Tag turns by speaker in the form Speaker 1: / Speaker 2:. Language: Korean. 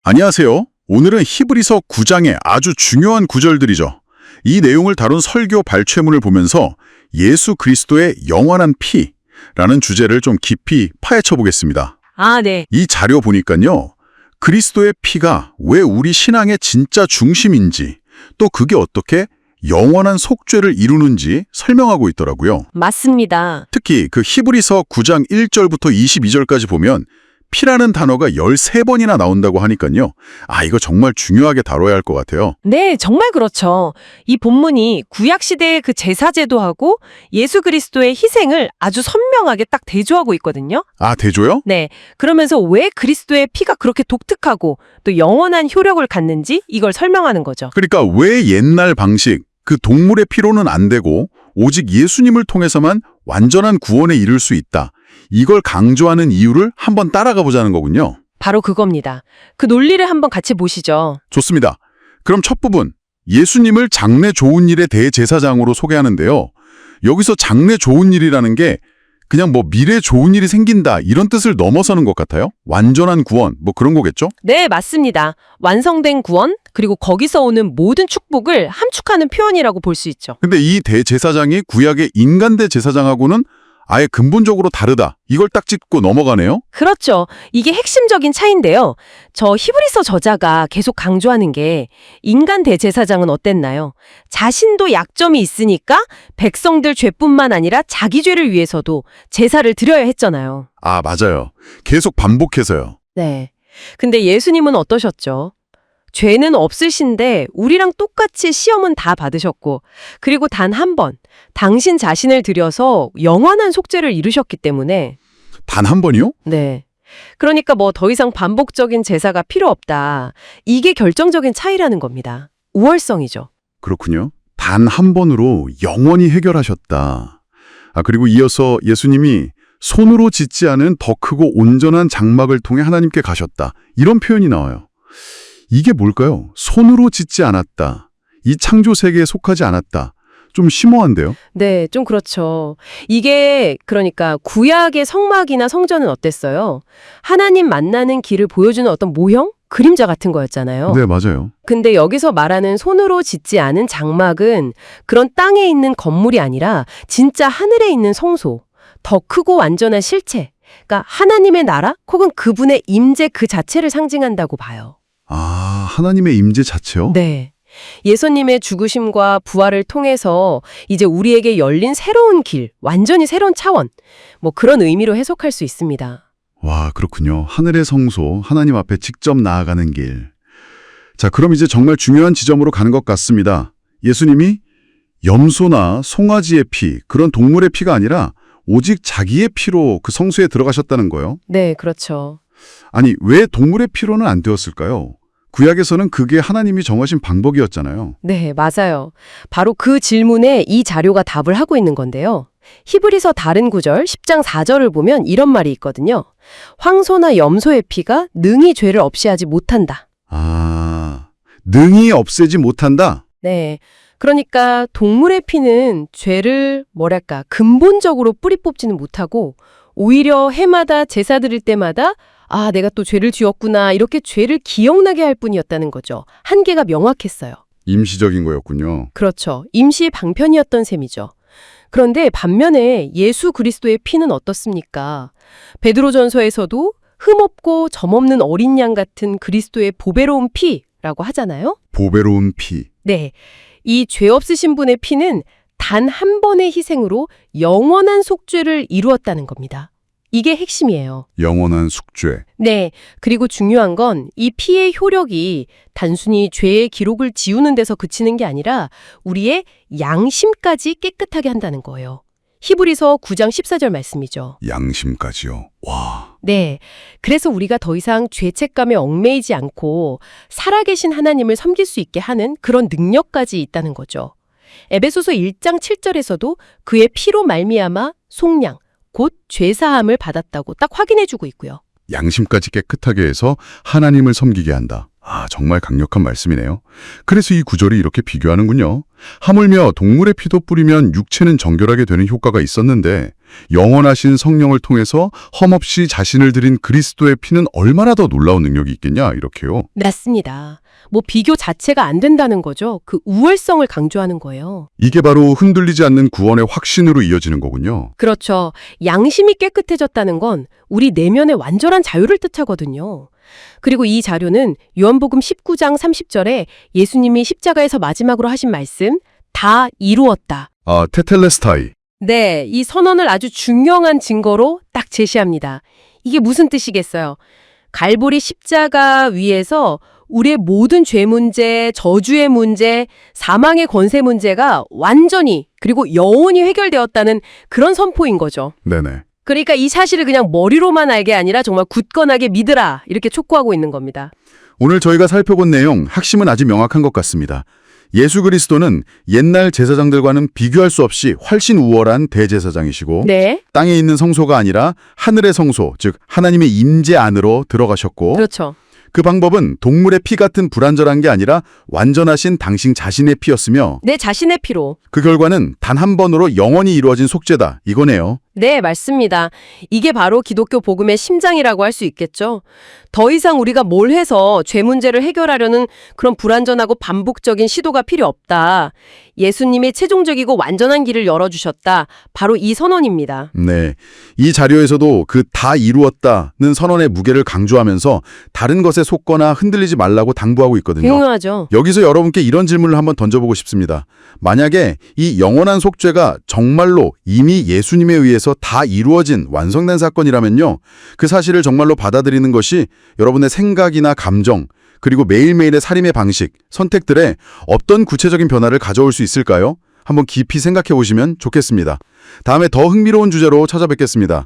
Speaker 1: 안녕하세요. 오늘은 히브리서 9장의 아주 중요한 구절들이죠. 이 내용을 다룬 설교 발췌문을 보면서 예수 그리스도의 영원한 피라는 주제를 좀 깊이 파헤쳐 보겠습니다.
Speaker 2: 네.
Speaker 1: 이 자료 보니까요. 그리스도의 피가 왜 우리 신앙의 진짜 중심인지, 또 그게 어떻게 영원한 속죄를 이루는지 설명하고 있더라고요.
Speaker 2: 맞습니다.
Speaker 1: 특히 그 히브리서 9장 1절부터 22절까지 보면 피라는 단어가 13번이나 나온다고 하니까요. 이거 정말 중요하게 다뤄야 할 것 같아요.
Speaker 2: 네, 정말 그렇죠. 이 본문이 구약시대의 그 제사제도하고 예수 그리스도의 희생을 아주 선명하게 딱 대조하고 있거든요.
Speaker 1: 대조요?
Speaker 2: 네, 그러면서 왜 그리스도의 피가 그렇게 독특하고 또 영원한 효력을 갖는지 이걸 설명하는 거죠.
Speaker 1: 그러니까 왜 옛날 방식, 그 동물의 피로는 안 되고 오직 예수님을 통해서만 완전한 구원에 이를 수 있다. 이걸 강조하는 이유를 한번 따라가 보자는 거군요.
Speaker 2: 바로 그겁니다. 그 논리를 한번 같이 보시죠.
Speaker 1: 좋습니다. 그럼 첫 부분, 예수님을 장래 좋은 일의 대제사장으로 소개하는데요. 여기서 장래 좋은 일이라는 게 그냥 미래 좋은 일이 생긴다 이런 뜻을 넘어서는 것 같아요. 완전한 구원, 그런 거겠죠?
Speaker 2: 네, 맞습니다. 완성된 구원, 그리고 거기서 오는 모든 축복을 함축하는 표현이라고 볼 수 있죠.
Speaker 1: 근데 이 대제사장이 구약의 인간 대제사장하고는 아예 근본적으로 다르다. 이걸 딱 짚고 넘어가네요.
Speaker 2: 그렇죠. 이게 핵심적인 차이인데요. 저 히브리서 저자가 계속 강조하는 게 인간 대제사장은 어땠나요? 자신도 약점이 있으니까 백성들 죄뿐만 아니라 자기 죄를 위해서도 제사를 드려야 했잖아요.
Speaker 1: 맞아요. 계속 반복해서요.
Speaker 2: 네. 근데 예수님은 어떠셨죠? 죄는 없으신데 우리랑 똑같이 시험은 다 받으셨고, 그리고 단 한 번 당신 자신을 들여서 영원한 속죄를 이루셨기 때문에.
Speaker 1: 단 한 번이요?
Speaker 2: 네. 그러니까 더 이상 반복적인 제사가 필요 없다. 이게 결정적인 차이라는 겁니다. 우월성이죠.
Speaker 1: 그렇군요. 단 한 번으로 영원히 해결하셨다. 그리고 이어서 예수님이 손으로 짓지 않은 더 크고 온전한 장막을 통해 하나님께 가셨다. 이런 표현이 나와요. 이게 뭘까요? 손으로 짓지 않았다. 이 창조 세계에 속하지 않았다. 좀 심오한데요?
Speaker 2: 네, 좀 그렇죠. 이게 그러니까 구약의 성막이나 성전은 어땠어요? 하나님 만나는 길을 보여주는 어떤 모형? 그림자 같은 거였잖아요.
Speaker 1: 네, 맞아요.
Speaker 2: 근데 여기서 말하는 손으로 짓지 않은 장막은 그런 땅에 있는 건물이 아니라 진짜 하늘에 있는 성소, 더 크고 완전한 실체, 그러니까 하나님의 나라 혹은 그분의 임재 그 자체를 상징한다고 봐요.
Speaker 1: 하나님의 임재 자체요?
Speaker 2: 네. 예수님의 죽으심과 부활을 통해서 이제 우리에게 열린 새로운 길, 완전히 새로운 차원, 그런 의미로 해석할 수 있습니다.
Speaker 1: 와, 그렇군요. 하늘의 성소, 하나님 앞에 직접 나아가는 길. 자, 그럼 이제 정말 중요한 지점으로 가는 것 같습니다. 예수님이 염소나 송아지의 피, 그런 동물의 피가 아니라 오직 자기의 피로 그 성소에 들어가셨다는 거예요?
Speaker 2: 네, 그렇죠.
Speaker 1: 왜 동물의 피로는 안 되었을까요? 구약에서는 그게 하나님이 정하신 방법이었잖아요.
Speaker 2: 네, 맞아요. 바로 그 질문에 이 자료가 답을 하고 있는 건데요. 히브리서 다른 구절 10장 4절을 보면 이런 말이 있거든요. 황소나 염소의 피가 능히 죄를 없이 하지 못한다.
Speaker 1: 능히 없애지 못한다?
Speaker 2: 네. 그러니까 동물의 피는 죄를 근본적으로 뿌리 뽑지는 못하고 오히려 해마다 제사 드릴 때마다 내가 또 죄를 지었구나 이렇게 죄를 기억나게 할 뿐이었다는 거죠. 한계가 명확했어요.
Speaker 1: 임시적인 거였군요.
Speaker 2: 그렇죠. 임시 방편이었던 셈이죠. 그런데 반면에 예수 그리스도의 피는 어떻습니까? 베드로전서에서도 흠없고 점없는 어린 양 같은 그리스도의 보배로운 피라고 하잖아요.
Speaker 1: 보배로운 피.
Speaker 2: 네. 이 죄 없으신 분의 피는 단 한 번의 희생으로 영원한 속죄를 이루었다는 겁니다. 이게 핵심이에요.
Speaker 1: 영원한 숙죄.
Speaker 2: 네. 그리고 중요한 건 이 피의 효력이 단순히 죄의 기록을 지우는 데서 그치는 게 아니라 우리의 양심까지 깨끗하게 한다는 거예요. 히브리서 9장 14절 말씀이죠.
Speaker 1: 양심까지요. 와.
Speaker 2: 네. 그래서 우리가 더 이상 죄책감에 얽매이지 않고 살아계신 하나님을 섬길 수 있게 하는 그런 능력까지 있다는 거죠. 에베소서 1장 7절에서도 그의 피로 말미암아 속량, 곧 죄사함을 받았다고 딱 확인해주고 있고요.
Speaker 1: 양심까지 깨끗하게 해서 하나님을 섬기게 한다. 정말 강력한 말씀이네요. 그래서 이 구절이 이렇게 비교하는군요. 하물며 동물의 피도 뿌리면 육체는 정결하게 되는 효과가 있었는데 영원하신 성령을 통해서 험없이 자신을 드린 그리스도의 피는 얼마나 더 놀라운 능력이 있겠냐 이렇게요.
Speaker 2: 맞습니다. 뭐 비교 자체가 안 된다는 거죠. 그 우월성을 강조하는 거예요.
Speaker 1: 이게 바로 흔들리지 않는 구원의 확신으로 이어지는 거군요.
Speaker 2: 그렇죠. 양심이 깨끗해졌다는 건 우리 내면의 완전한 자유를 뜻하거든요. 그리고 이 자료는 요한복음 19장 30절에 예수님이 십자가에서 마지막으로 하신 말씀, 다 이루었다.
Speaker 1: 아, 테텔레스타이.
Speaker 2: 네, 이 선언을 아주 중요한 증거로 딱 제시합니다. 이게 무슨 뜻이겠어요? 갈보리 십자가 위에서 우리의 모든 죄 문제, 저주의 문제, 사망의 권세 문제가 완전히 그리고 영원히 해결되었다는 그런 선포인 거죠.
Speaker 1: 네네.
Speaker 2: 그러니까 이 사실을 그냥 머리로만 알게 아니라 정말 굳건하게 믿으라 이렇게 촉구하고 있는 겁니다.
Speaker 1: 오늘 저희가 살펴본 내용 핵심은 아주 명확한 것 같습니다. 예수 그리스도는 옛날 제사장들과는 비교할 수 없이 훨씬 우월한 대제사장이시고
Speaker 2: 네,
Speaker 1: 땅에 있는 성소가 아니라 하늘의 성소, 즉 하나님의 임재 안으로 들어가셨고
Speaker 2: 그렇죠.
Speaker 1: 그 방법은 동물의 피 같은 불완전한 게 아니라 완전하신 당신 자신의 피였으며
Speaker 2: 내 자신의 피로.
Speaker 1: 그 결과는 단 한 번으로 영원히 이루어진 속죄다 이거네요.
Speaker 2: 네, 맞습니다. 이게 바로 기독교 복음의 심장이라고 할 수 있겠죠. 더 이상 우리가 뭘 해서 죄 문제를 해결하려는 그런 불완전하고 반복적인 시도가 필요 없다. 예수님이 최종적이고 완전한 길을 열어주셨다. 바로 이 선언입니다.
Speaker 1: 네, 이 자료에서도 그 다 이루었다는 선언의 무게를 강조하면서 다른 것에 속거나 흔들리지 말라고 당부하고 있거든요.
Speaker 2: 훌륭하죠.
Speaker 1: 여기서 여러분께 이런 질문을 한번 던져보고 싶습니다. 만약에 이 영원한 속죄가 정말로 이미 예수님에 의해서 다 이루어진 완성된 사건이라면요. 그 사실을 정말로 받아들이는 것이 여러분의 생각이나 감정, 그리고 매일매일의 살림의 방식, 선택들에 어떤 구체적인 변화를 가져올 수 있을까요? 한번 깊이 생각해 보시면 좋겠습니다. 다음에 더 흥미로운 주제로 찾아뵙겠습니다.